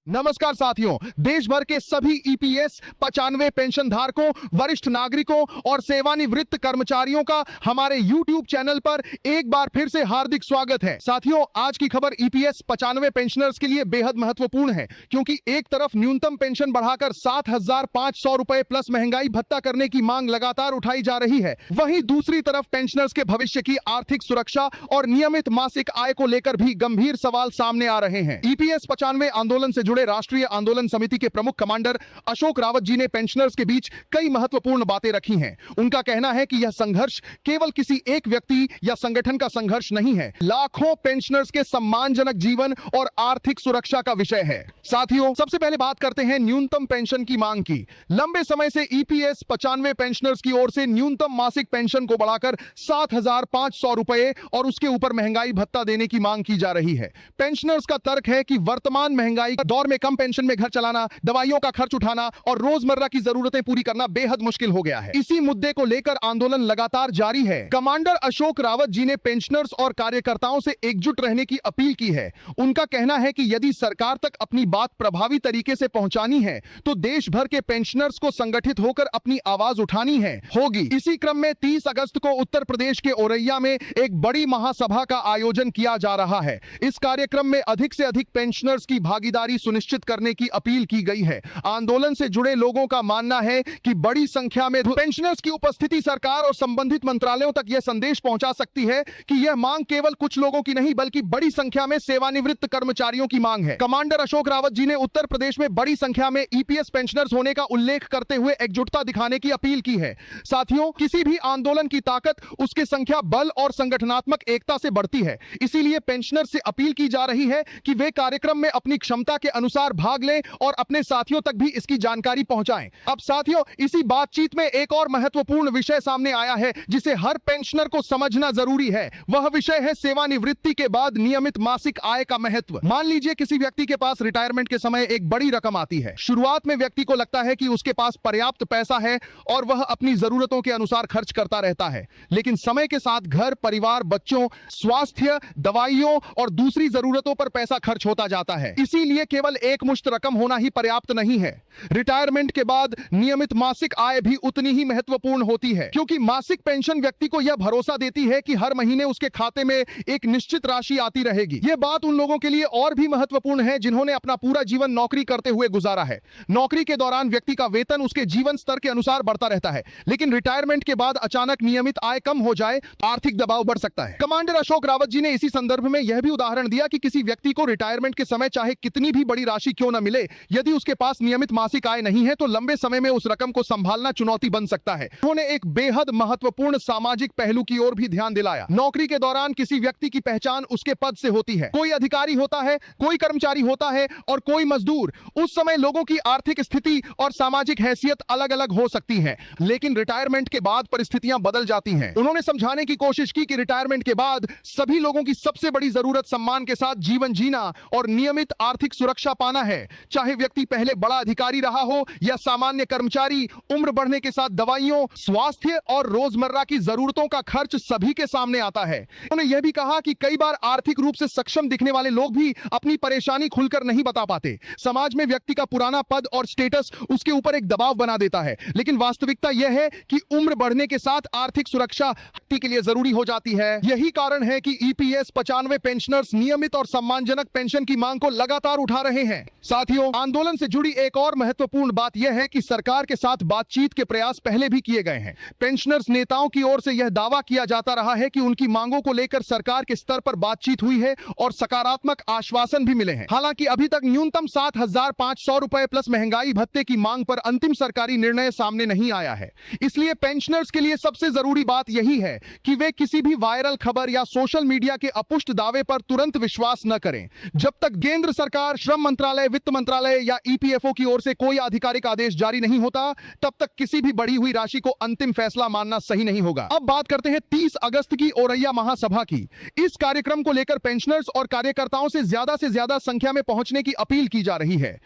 नमस्कार साथियों, देश भर के सभी ईपीएस 95 पेंशन धारकों, वरिष्ठ नागरिकों और सेवानिवृत्त कर्मचारियों का हमारे YouTube चैनल पर एक बार फिर से हार्दिक स्वागत है। साथियों, आज की खबर ईपीएस 95 पेंशनर्स के लिए बेहद महत्वपूर्ण है, क्योंकि एक तरफ न्यूनतम पेंशन बढ़ाकर 7,500 रुपए प्लस महंगाई भत्ता करने की मांग लगातार उठाई जा रही है, वहीं दूसरी तरफ पेंशनर्स के भविष्य की आर्थिक सुरक्षा और नियमित मासिक आय को लेकर भी गंभीर सवाल सामने आ रहे हैं। ईपीएस 95 आंदोलन से जुड़े राष्ट्रीय आंदोलन समिति के प्रमुख कमांडर अशोक रावत जी ने पेंशनर्स के बीच कई महत्वपूर्ण बातें रखी हैं। उनका कहना है कि यह संघर्ष केवल किसी एक व्यक्ति या संगठन का संघर्ष नहीं है, लाखों पेंशनर्स के सम्मानजनक जीवन और आर्थिक सुरक्षा का विषय है। साथियों, सबसे पहले बात करते हैं न्यूनतम पेंशन की मांग की। लंबे समय से ईपीएस 95 पेंशनर्स की ओर से न्यूनतम मासिक पेंशन को बढ़ाकर 7,500 रुपए और उसके ऊपर महंगाई भत्ता देने की मांग की जा रही है। पेंशनर्स का तर्क है कि वर्तमान महंगाई का दौर में कम पेंशन में घर चलाना, दवाइयों का खर्च उठाना और रोजमर्रा की जरूरतें पूरी करना बेहद मुश्किल हो गया है। इसी मुद्दे को लेकर आंदोलन लगातार जारी है। कमांडर अशोक रावत जी ने पेंशनर्स और कार्यकर्ताओं से एकजुट रहने की अपील की है। उनका कहना है कि यदि सरकार तक अपनी बात प्रभावी तरीके से पहुंचानी है तो देश भर के पेंशनर्स को संगठित होकर अपनी आवाज उठानी होगी। इसी क्रम में 30 अगस्त को उत्तर प्रदेश के औरैया में एक बड़ी महासभा का आयोजन किया जा रहा है। इस कार्यक्रम में अधिक से अधिक पेंशनर्स की भागीदारी सुनिश्चित करने की अपील की गई है। आंदोलन से जुड़े लोगों का मानना है कि बड़ी संख्या में पेंशनर्स की उपस्थिति सरकार और संबंधित मंत्रालयों तक यह संदेश पहुंचा सकती है कि यह मांग केवल कुछ लोगों की नहीं बल्कि बड़ी संख्या में सेवानिवृत्त कर्मचारियों की मांग है। कमांडर अशोक रावत जी ने उत्तर प्रदेश में बड़ी संख्या में ईपीएस पेंशनर्स होने का उल्लेख करते हुए एकजुटता दिखाने की अपील की है। साथियों, किसी भी आंदोलन की ताकत उसके संख्या बल और संगठनात्मक एकता से बढ़ती है। इसीलिए पेंशनर्स से अपील की जा रही है कि वे कार्यक्रम में अपनी क्षमता के अनुसार भाग लें और अपने साथियों तक भी इसकी जानकारी पहुंचाएं। अब साथियों, इसी बातचीत में एक और महत्वपूर्ण विषय सामने आया है जिसे हर पेंशनर को समझना जरूरी है। वह विषय है सेवानिवृत्ति के बाद नियमित मासिक आय का महत्व। मान लीजिए किसी व्यक्ति के पास रिटायरमेंट के समय एक बड़ी रकम आती है। शुरुआत में व्यक्ति को लगता है कि उसके पास पर्याप्त पैसा है और वह अपनी जरूरतों के अनुसार खर्च करता रहता है, लेकिन समय के साथ घर, परिवार, बच्चों, स्वास्थ्य, दवाइयों और दूसरी जरूरतों पर पैसा खर्च होता जाता है। इसीलिए केवल एक मुश्त रकम होना ही पर्याप्त नहीं है। रिटायरमेंट के बाद नियमित मासिक आय भी उतनी ही महत्वपूर्ण होती है, क्योंकि मासिक पेंशन व्यक्ति को यह भरोसा देती है कि हर महीने उसके खाते में एक निश्चित राशि आती रहेगी। यह बात उन लोगों के लिए और भी महत्वपूर्ण है जिन्होंने अपना पूरा जीवन नौकरी करते हुए गुजारा है। नौकरी के दौरान व्यक्ति का वेतन उसके जीवन स्तर के अनुसार बढ़ता रहता है, लेकिन रिटायरमेंट के बाद अचानक नियमित आय कम हो जाए तो आर्थिक दबाव बढ़ सकता है। कमांडर अशोक रावत जी ने इसी संदर्भ में यह भी उदाहरण दिया कि किसी व्यक्ति को रिटायरमेंट के समय चाहे कितनी भी बड़ी राशि क्यों न मिले, यदि उसके पास नियमित मासिक आय नहीं है तो लंबे समय में उस रकम को संभालना चुनौती बन सकता है। उन्होंने एक बेहद महत्वपूर्ण सामाजिक पहलू की ओर भी ध्यान दिलाया। नौकरी के दौरान किसी व्यक्ति की पहचान उसके पद से होती है। कोई अधिकारी होता है, कोई कर्मचारी होता है और कोई मजदूर। उस समय लोगों की आर्थिक स्थिति और सामाजिक हैसियत अलग अलग हो सकती है, लेकिन रिटायरमेंट के बाद परिस्थितियां बदल जाती हैं। उन्होंने समझाने की कोशिश की कि रिटायरमेंट के बाद सभी लोगों की सबसे बड़ी जरूरत सम्मान के साथ जीवन जीना और नियमित आर्थिक सुरक्षा पाना है। चाहे व्यक्ति पहले बड़ा अधिकारी रहा हो या सामान्य कर्मचारी, उम्र बढ़ने के साथ दवाइयों, स्वास्थ्य और रोजमर्रा की जरूरतों का खर्च सभी के सामने आता है। उन्होंने यह भी कहा कि कई बार आर्थिक रूप से सक्षम दिखने वाले लोग भी अपनी परेशानी खुलकर नहीं बता पाते। समाज में व्यक्ति का पुराना पद और स्टेटस उसके ऊपर एक दबाव बना देता है, लेकिन वास्तविकता यह है कि उम्र बढ़ने के साथ आर्थिक सुरक्षा व्यक्ति के लिए जरूरी हो जाती है। यही कारण है कि ईपीएस 95 पेंशनर्स नियमित और सम्मानजनक पेंशन की मांग को लगातार उठा रहे हैं। साथियों, आंदोलन से जुड़ी एक और महत्वपूर्ण बात यह है कि सरकार के साथ बातचीत के प्रयास पहले भी किए गए हैं। पेंशनर्स नेताओं की ओर से यह दावा किया जाता रहा है कि उनकी मांगों को लेकर सरकार के स्तर पर बातचीत हुई है और सकारात्मक आश्वासन भी मिले हैं। हालांकि अभी तक न्यूनतम 7,500 रुपए प्लस महंगाई भत्ते की मांग पर अंतिम सरकारी निर्णय सामने नहीं आया है। इसलिए पेंशनर्स के लिए सबसे जरूरी बात यही है कि वे किसी भी वायरल खबर या सोशल मीडिया के अपुष्ट दावे पर तुरंत विश्वास न करें। जब तक केंद्र सरकार, श्रम मंत्रालय, वित्त मंत्रालय या ईपीएफओ की ओर से कोई आधिकारिक आदेश जारी नहीं होता, तब तक किसी भी बढ़ी हुई राशि को अंतिम फैसला मानना सही नहीं होगा। अब बात करते हैं 30 अगस्त की औरैया महासभा की। इस कार्यक्रम को लेकर पेंशनर्स और कार्यकर्ताओं से ज्यादा संख्या में पहुंचने की अपील की जा रही है।